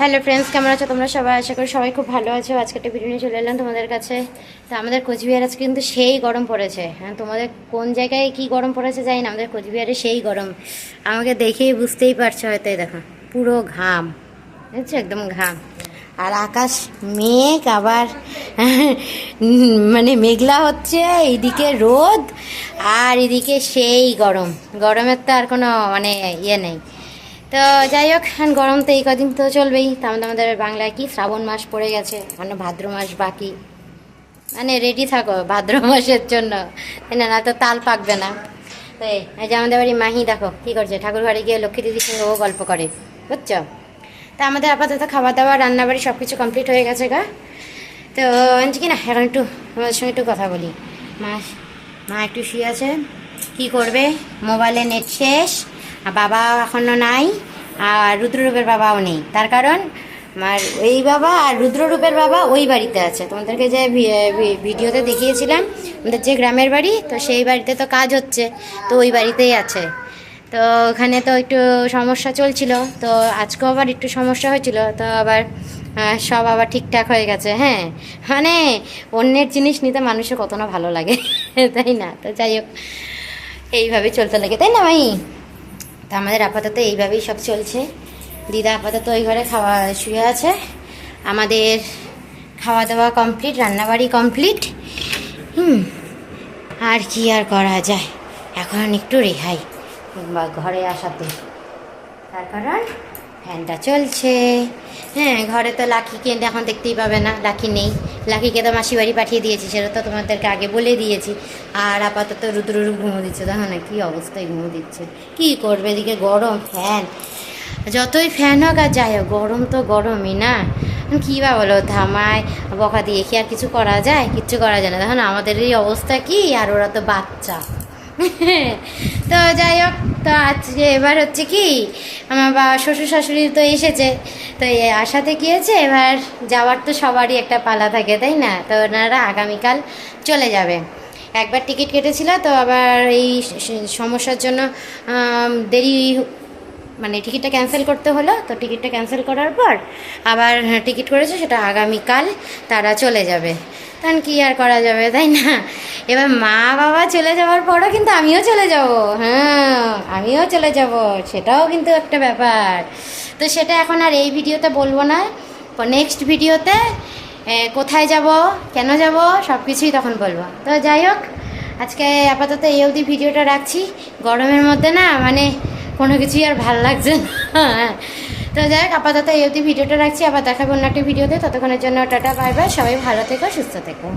Hello friends, কেমন আছো তোমরা সবাই? আশা করি সবাই খুব ভালো আছো। আজকে একটা ভিডিও নিয়ে চলে এলাম তোমাদের কাছে। তো আমাদের কোচবিহার আজকে কিন্তু সেই গরম পড়েছে। হ্যাঁ, তোমাদের কোন জায়গায় কি গরম পড়েছে জানি না, আমাদের কোচবিহারে সেই গরম। আমাকে দেখেই বুঝতেই পারছো হয়তো, এই দেখো পুরো ঘাম, বুঝছো, একদম ঘাম। আর আকাশ মেঘ, আবার মানে মেঘলা হচ্ছে, এইদিকে রোদ আর এদিকে সেই গরম। গরমের তো আর কোনো মানে ইয়ে নেই। তো যাই হোক, গরম তো এই কদিন তো চলবেই। তো আমাদের বাংলায় কি শ্রাবণ মাস পড়ে গেছে, মানে ভাদ্র মাস বাকি। মানে রেডি থাকো ভাদ্র মাসের জন্য, তাই না? না তো তাল পাকবে না। তো এই যে আমাদের বাড়ি মাহি দেখো কী করছে, ঠাকুর বাড়ি গিয়ে লক্ষ্মী দিদির সঙ্গে ও গল্প করে, বুঝছো। তা আমাদের আপাতত খাওয়া দাওয়া রান্নাবাড়ি সব কিছু কমপ্লিট হয়ে গেছে গা। তো আনছি কি না, এখন একটু আমাদের সঙ্গে একটু কথা বলি। মা মা একটু শুয়ে আছে, কী করবে, মোবাইলে নেট শেষ, আর বাবা এখনও নাই, আর রুদ্ররূপের বাবাও নেই। তার কারণ আমার ওই বাবা আর রুদ্ররূপের বাবা ওই বাড়িতে আছে। তোমাদেরকে যে ভিডিওতে দেখিয়েছিলাম আমাদের যে গ্রামের বাড়ি, তো সেই বাড়িতে তো কাজ হচ্ছে, তো ওই বাড়িতেই আছে। তো ওখানে তো একটু সমস্যা চলছিল, তো আজকেও আবার একটু সমস্যা হয়েছিল, তো আবার সব আবার ঠিকঠাক হয়ে গেছে। হ্যাঁ, মানে অন্যের জিনিস নিতে মানুষের কত না ভালো লাগে, তাই না? তো যাই হোক, এইভাবেই চলতে লাগে, তাই না ভাই? তো আমাদের আপাতত এইভাবেই সব চলছে। দিদা আপাতত ওই ঘরে শুয়ে আছে। আমাদের খাওয়া দাওয়া কমপ্লিট, রান্নাবাড়ি কমপ্লিট। আর কি আর করা যায়, এখন একটু রেহাই বা ঘরে আসাতে। তার কারণ ফ্যানটা চলছে। হ্যাঁ, ঘরে তো লাকিকে এখন দেখতেই পাবে না, লাকি নেই। লাকিকে তো মাসি বাড়ি পাঠিয়ে দিয়েছি, সেটা তো তোমাদেরকে আগে বলে দিয়েছি। আর আপাতত রুদ্ররূপ ঘুমো দিচ্ছে, দেখো না কী অবস্থায় ঘুমো দিচ্ছে। কী করবে, এদিকে গরম, ফ্যান যতই ফ্যান হোক আর যাই হোক, গরম তো গরমই না। কী বা বলো, ধামায় বকা দিয়ে কি আর কিছু করা যায়? কিচ্ছু করা যায় না। দেখো না আমাদের এই অবস্থা কি, আর ওরা তো বাচ্চা। তো যাই হোক, তো আজকে এবার হচ্ছে কি, আমার বাবা শ্বশুর শাশুড়ি তো এসেছে। তো এই আসাতে কি হয়েছে, এবার যাওয়ার তো সবারই একটা পালা থাকে, তাই না? তো ওনারা আগামীকাল চলে যাবে। একবার টিকিট কেটেছিল, তো আবার এই সমস্যার জন্য দেরি, মানে টিকিটটা ক্যান্সেল করতে হলো। তো টিকিটটা ক্যান্সেল করার পর আবার টিকিট করেছে, সেটা আগামীকাল তারা চলে যাবে। তখন কী আর করা যাবে, তাই না? এবার মা বাবা চলে যাওয়ার পরও কিন্তু আমিও চলে যাব। হ্যাঁ, আমিও চলে যাব, সেটাও কিন্তু একটা ব্যাপার। তো সেটা এখন আর এই ভিডিওতে বলবো না, নেক্সট ভিডিওতে কোথায় যাব, কেন যাব, সব কিছুই তখন বলবো। তো যাই হোক, আজকে আপাতত এই অবধি ভিডিওটা রাখছি। গরমের মধ্যে না মানে কোনো কিছুই আর ভাল লাগছে না। তো যাই হোক, আপাতত এই অবধি ভিডিওটা রাখছি। আবার দেখাবো অন্য একটা ভিডিওতে। ততক্ষণের জন্য টাটা, বাই বাই। সবাই ভালো থেকো, সুস্থ থেকো।